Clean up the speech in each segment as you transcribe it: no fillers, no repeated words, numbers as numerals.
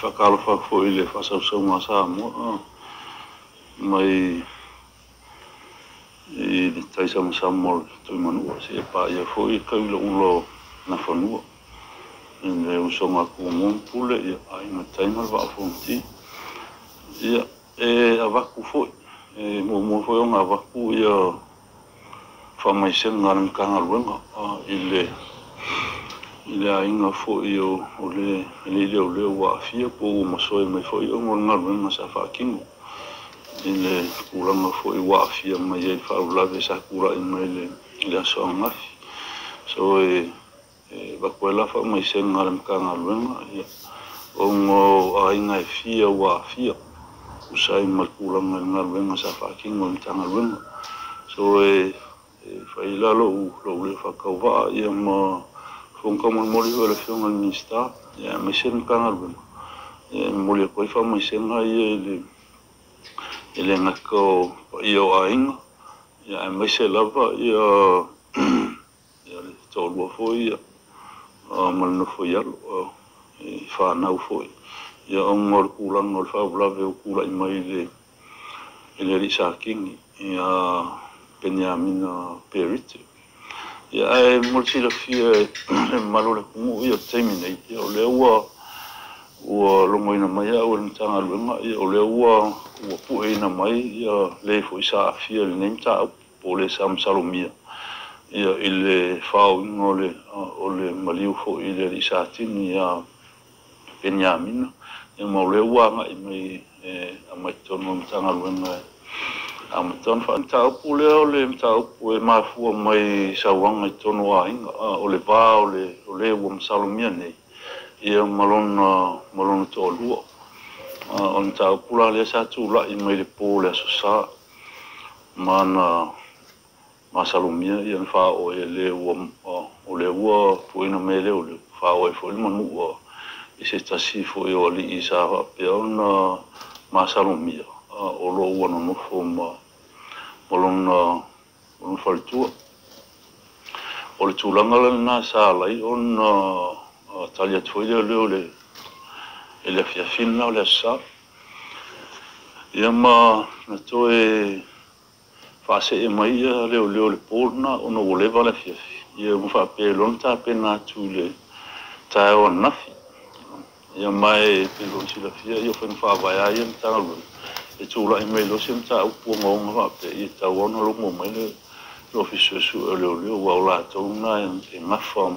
whakalofa fo I le whasausau ngā Samoa mai I le taisama Samoa tui manua se e pā ia fo I kaula ulo na whanua I le usonga kuamon pule ia ainga taima wa fonti ia e avaku fo mo fo nga avaku ia whamaisenga ngā mkanga luenga I le ainga fo o le leo wa fia po masoe mai fo o ngā luenga sa whakingo I le kuranga fo wa fia mai e whaulave sa kura I mai le aso ngafi so wakuela whamaisenga ngā mkanga luenga ia o ngō ainga e fia wa fia usai mal kuranga ngā luenga sa whakingo mtanga luenga so whailalo lo le whakauwa ia ma Fonka moli wala fiona minista ya mesen kanal moli ko fa mesen ha ele ngako io aing ya mesen lava ya le tolo foi mal no foi fa na foi ya ngor kulang ngor fa blave kula mai le risa king ya Benjamin Perit ia e multi la fia malole kumu ia terminate ia le ua longoina mai o le tanga luenga ia o le ua pueina mai ia le fo isa fia le nemta po le samsalomia ia ile fao ngole o le maliu fo ile risatini ia Benjamin ia mo le ua ngai mai mai tono tanga luenga Amaton fa tau pule o le tau pu mafu mai sawang I tono ainga o le va o le wam salomia nei ia malon to luo on tau pula le sa tu la I mai le po le so mana masalomia ia fa o le wam o le wa pu ina mele o le fa o fo le manu o I se tasi fo o li isa pe on masalomia o lo wa no fo Olon faltua. O le tūlanga na sa lai on talia tuile leo le fiafina o le sa. Ia ma na toe whaase mai ia leo le pōrna o no woleva le fiafi. Ia mu whape lonta pena tu le tae o nafi. Ia mai pe lonsi la fia ia whain whaavaya ia mtanga luna. E tūla I mai lo se mta upu ngonga wape I tau ona longo mai le ofisio su leo wa ola tauna e ngafa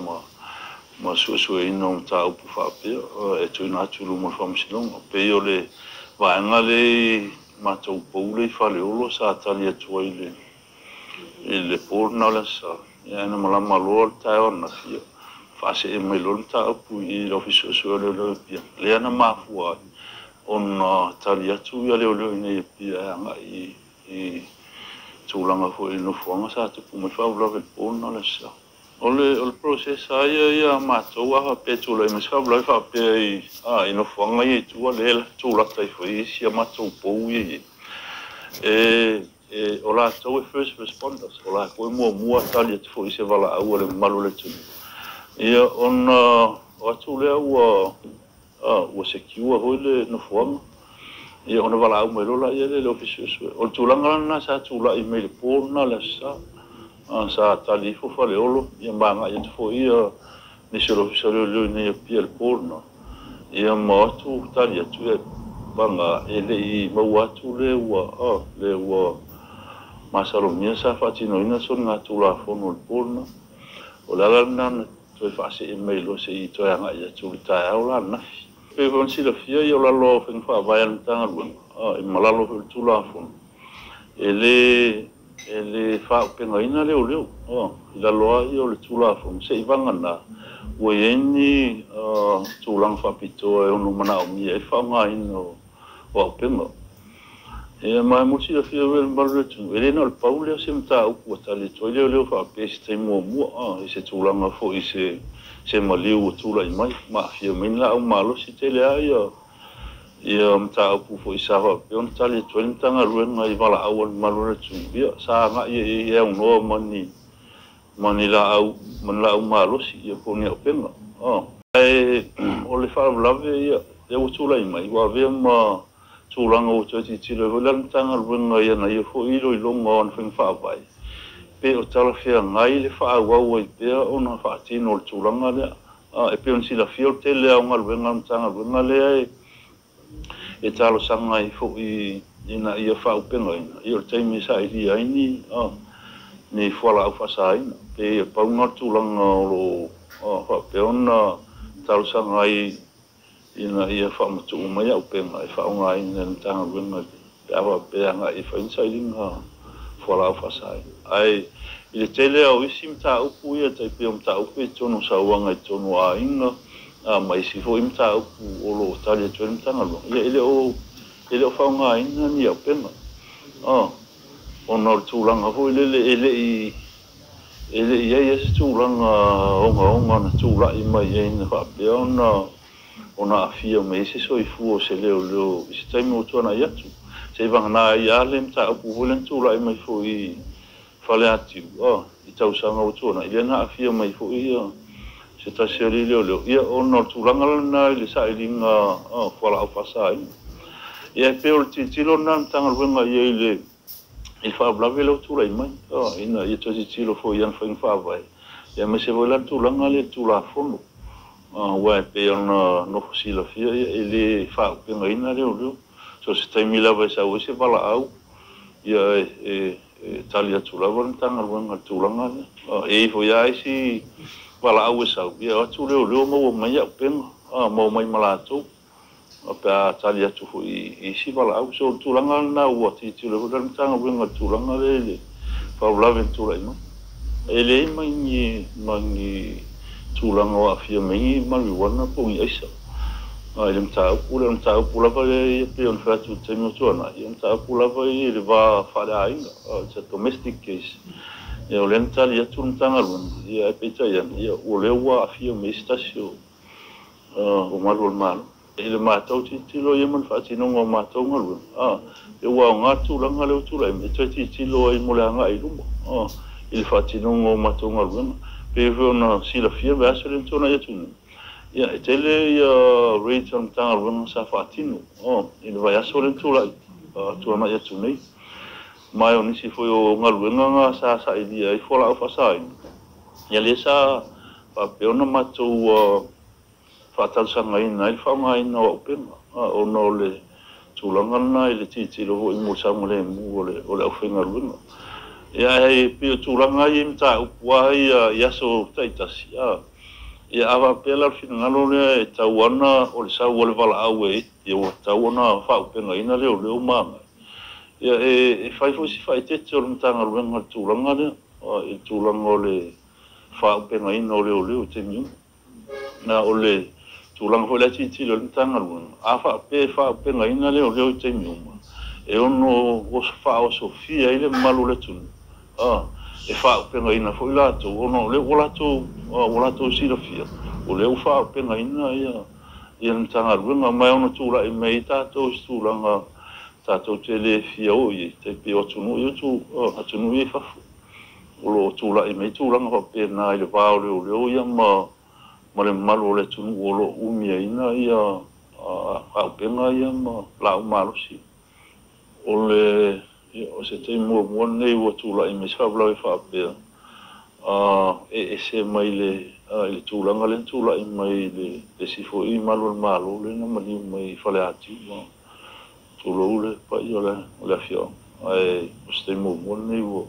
ma su ino mta upu wape e tuina atu lumo whamsilonga pe I o le vaenga le mata upu le whale olo sa atali atua I le pōrna le sa ia ena malama loa tae ona fia whaase e mai lo mta upu I ofisio su leo pia le ana mafua on tali atu ia leo nei pia anga I tūlanga fo I no fuanga sa te pume whaula ve pōna le sa. O le procesa ia mātou aha pe tūla I mas whaula whape I no fuanga I tua le tūlata I fo I sia mātou pou I o la tau first responders o la koe mua tali atu fo I se wala au le malu le tunu. Ia on o atu lea ua secure hoi le no fuanga. Ia ona wala au mai lola ia le ofisio sue. O tūlanga na sa tūla I mai le pōrna le sa tali fofa le olo. Ia maanga ia tufo ia nisi le ofisio leo nei pia le pōrna. Ia ma atu tali atu e banga e le I mau atu le ua masalomia sa whatino ina son ngā tūla fono le pōrna. O le alamina toi whaase I mai lo se I toi anga ia tūli tae au la nafi. Pe von sila fia I o lalo whenwha vaian tanga luenga. I malalo hui tūlafon. E le whaupenga ina leo. I laloa I o le tūlafon. Se I vangana. Ua ieni tūlang whapitoa e ono mana o mia. E whaunga ina o whaupenga. E mai mo sila fia wele malu le tunu. E le na le paulea se mta upu a tali. Toi leo whapesi te mua. I se tūlanga fo I se maliu o tūla I mai, fia minla au malo si te lea ia mta upu fo I sawa. Pe on tali tueni tanga ruenga I wala au an malo le tunu. Ia sa nga ia ungoa mani la au malo si ia poni au penga. O le whaavlave ia le o tula i mai wa ve ma tulanga o tsi tsi le lan tanga runga ia na ia fo ilo i longa on fing fa vai pe o tala fia ngai le fa wa wa pe ona fa tino tulanga le e pe on sila fio te le o ngal runga tanga runga le e talo sanga i fo i ina ia fa upenga ia te mi sa i dia ini ni fola au fa sai pe pa un tulanga lo fa pe ona talo sanga i ina ia fa matu mai au penga e fa unga ina tanga runga ava pe anga e fa insai linga fola au fa sai ai ile tele au isim ta upu ia te pe ta upu e tono sa wanga e tono a inga mai si fo imta upu o lo tali tuen tanga lo ia ile o fa unga ina ni au penga ona tulanga ho ile ia se tulanga onga na tula i mai ina fa pe ona afia me se so i fu o se leo se tai mo tona ia tu se vanga na ia le mta upu volen tula i mai fo i fale atu i tau sanga o tona ile na afia mai fo i se ta se leo ia ona tulanga na ile sa ilinga fala au fasai ia pe o tilo nan tanga wenga ia ile il fa blave lo tula i mai ina ia tilo fo ian fa fa vai ia me se volan tulanga le tula fono wa pe ona no sila fia ele fa penga ina leo so se tai mila vai sa o se bala au ia talia tula von tanga wenga tulanga e fo ia si bala au sa ia atu leo mo mai au penga mo mai malato apa talia tu i si bala au so tulanga na o ti le von tanga wenga tulanga le fa blave tula ina ele mangi tulanga wa fia mengi mali wana po i aisa ele mta pula va e pe on fa tu te mo tona e mta pula va e le va fa da inga it's a domestic case e o lenta li atu tanga lun e pe ta ia o le wa fia me stasio o mal ele mata o ti lo ye man fa ti no ma to ngal e wa nga tulanga le tu le me ti lo i mo la nga i lu il fa ti no ma to ngal pe vona sila fia verso lentona ia tunu ia tele ia region tanga vona sa fatino il vai aso lentula tu ma ia tunu mai oni si foi o ngaluenga nga sa idia i fola o fasai ia lesa pa pe ona matu fatal sanga ina il fa mai no open o no le tulanga na ile ti lo i mo sa mo le o le ofenga luenga ia e pe tulanga i mta upua ia so taitas ia ava pela finalo le tawana o le sa o le vala awe ia o tawana fa upenga ina le mama ia e fai fo si fai te o mtanga ruenga tulanga le e tulanga le fa upenga ina o le te miu na o le tulanga fo le ti le mtanga ruenga afa pe fa upenga ina le te miu e ono o fa o sofia ile malu le tunu e fa penga ina foi lato ono le volato si la fia o le fa penga ina ia ntanga runga mai ono tula i mai tato stulanga tato tele fia o i te pe o tunu i tu atunu i fa o lo tula i mai tulanga fa pena i le va o ia ma le malo le tunu o lo umia ina ia a penga ia ma la malo si o le o se te mo nei o tula i me sa bla fa pe e se mai le tulanga le tula i mai le si fo i malo le na mali mai fa le ati tulo le pa io le fio ai o se mo nei o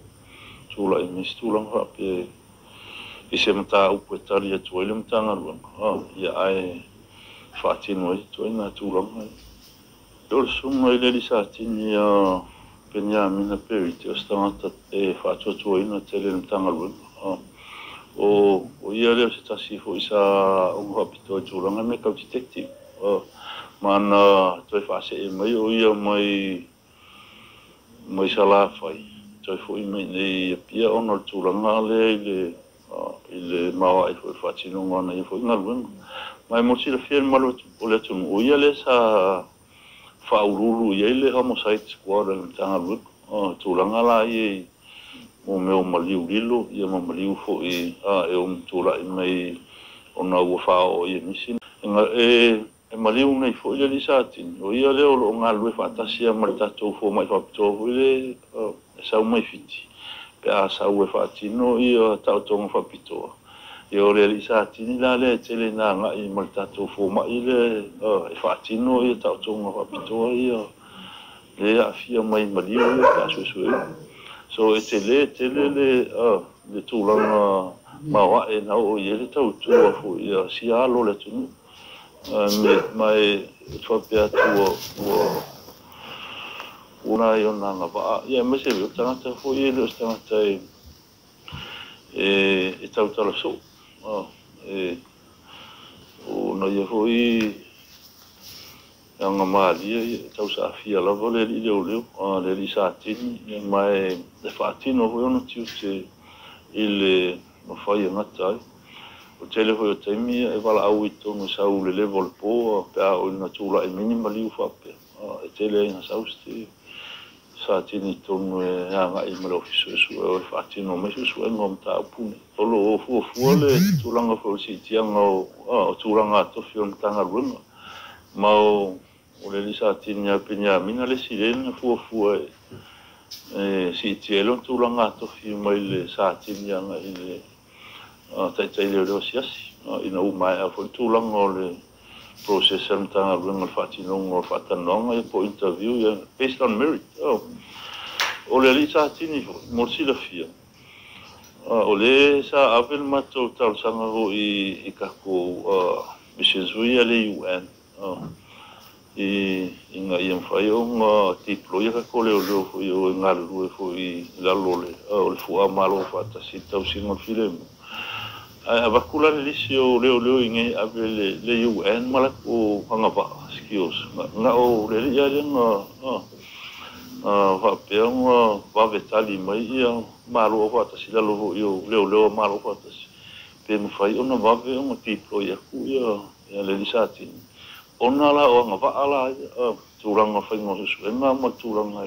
tula i me tulanga fa pe i se mata u petari e tu le mtanga lu ia ai fa ti noi tu na tulanga dor sum ile li sa ti ni penya mina perite ostanta e faccio tu in tele mtanga lu o ia le sta si fo isa un rapito giuranga me ka detective man tu fa se mai o ia mai sala fai tu fo i me pia onor giuranga le ma ai fo faccio non ona i fo na lu mai mo si le firma lo o le tu o ia le sa faululu ia le homicide squad le tanga lu tulanga la i o meu maliu lilo ia ma maliu fo i e tula i mai ona ua fa o i misi nga e maliu nei fo ile li satin o ia leo lo ngalu e fatasia malta to fo mai fa to ile sa mai fiti pe a sa u e fatino ia ta to fa pito e o le li satin la le tele na nga i malta to fo mai ile e fatino ia ta to fa pito ia le a fia mai maliu e ka su so e tele le tulanga ma wa e na o ia le tau tu fo ia si alo le tu mai tropia tua una yo nanga va ia me se viu tanga fo ia le tanga e tau tala so o no ia fo i anga mali tau sa fia la vole li le li sa tin mai de fatino vo no tiu se il no fai ngata o tele ho temi e vala au ito no sa u le level po pe o na tula e minimali u fa pe e tele na sausti sa tini tonu e anga i melo fisu o fa tino me su ngom ta pune o lo fu le tulanga fo si tianga o tulanga to fion tanga runga ma o le lisa tinya penya mina le sirena fu e si tielo tulanga to fi mai le sa tinya nga ile tai le siasi ina mai a fo tulanga le processam tanga runga fatino o fatanonga e po interview based on merit o le lisa tini mo si la fia o le sa avel mato tal sanga ho i kako bisezui le UN inga iam fai o nga tiplo ia kako leo fo i o ngalu fo i lalole o le fua malo fata si tau singa filemu a vakula le lisi o leo inge ave le UN malako hanga va skills nga o le ia nga va peong va vetali mai ia malo fata si lalo yo leo malo fata si pe mo fai ona va ve un tipo ia ku ia le lisati ona la o nga va ala turanga fai ngo su nga ma turanga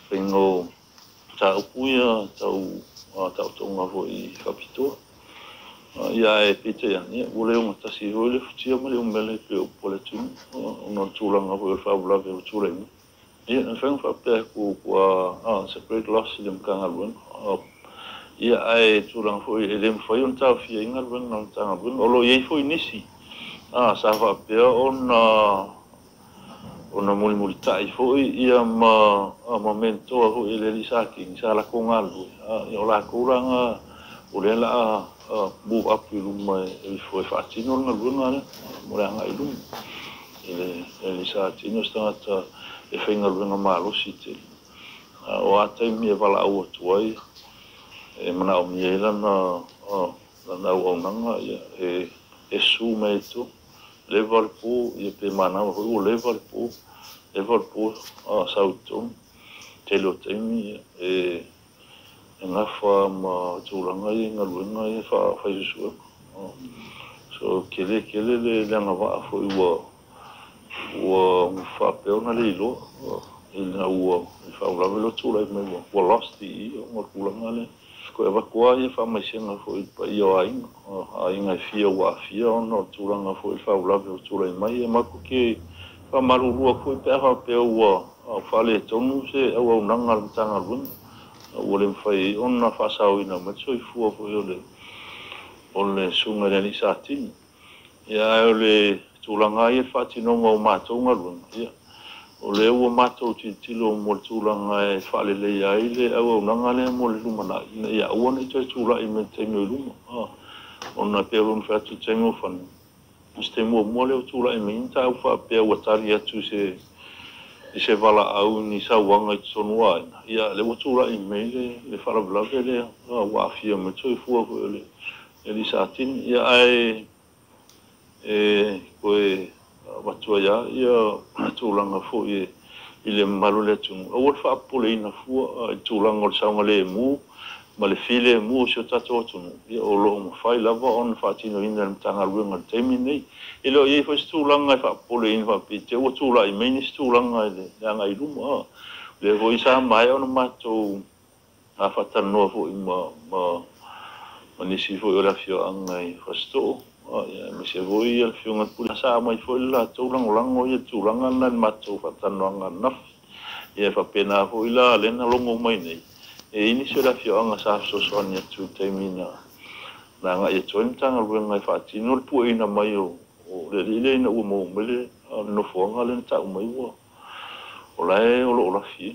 fai ngo ta ku ia ta tonga vo i capito ia e pete ia ni vole un tasi vole futia male un bele pe o poletu non turanga vo fa bla ve turanga ia na fai fa pe ku separate loss dem kanga run ia ai turanga vo i dem foi un ta fia inga run non tanga run o lo ia foi nisi sa fa pe ona muli tai foi ia momento ho ile lisaki sa la kongalu ia la kuranga o le la move up i luma e foi fatino na luna mo la ngai lum ele sa tino sta e fenga luna malo site o atai mi vala o tuai e mana o mi ela na o nanga e su meto level po e pe mana o level po sautum telotemi nga fa ma tulanga i nga luenga i fa isu so kele le nga va fo wa fa peona le lo ina wa fa ula lo tula me wa lost i o kulanga le ko eva kwa i fa mai senga fo i pa io ai nga fia no tulanga fo i fa ula lo tula mai ma ko ke fa maru fo i pe wa fa le tonu se wa nanga tanga lun o le fai ona fasao ina ma soi fu fo ole sunga le lisati ia ole tulanga ia fatino mo mato ngalun ia ole o mato tilo mo tulanga e fale le ia ile o nanga le mo le lumana ia o ne tula i me tengo luma ona pe un fatu tengo fan stemo mo le tula i me ta fa pe o taria tu se vala au ni sa wanga i sonua ia le watura i mele le fara blave le wa fia me tui fu le satin ia ai koe watua ia tulanga fu i le malu le tu o fa pole ina fu tulanga sa ngale mu ma le file mu so tato tu ia o lo mo fai lava on fatino ina tanga ruenga temini ilo i fo stulanga fa pole in fa pite o tula i meni stulanga le nga i luma le voi sa mai on mato a fatano fo i ma nisi fo ora fio anga i fasto ya mese voi al fiunga pula sa mai foi la tulang lang o ia tulangan nan matu fatanwangan naf ia fa pena foi la lena longo mai nei ini sudah fiunga sa so sonya tu termina na nga ia tuan tanga wenga fa tinul pu ina mai o le na mo mele no fonga len ta mai wo o lai o lo la fi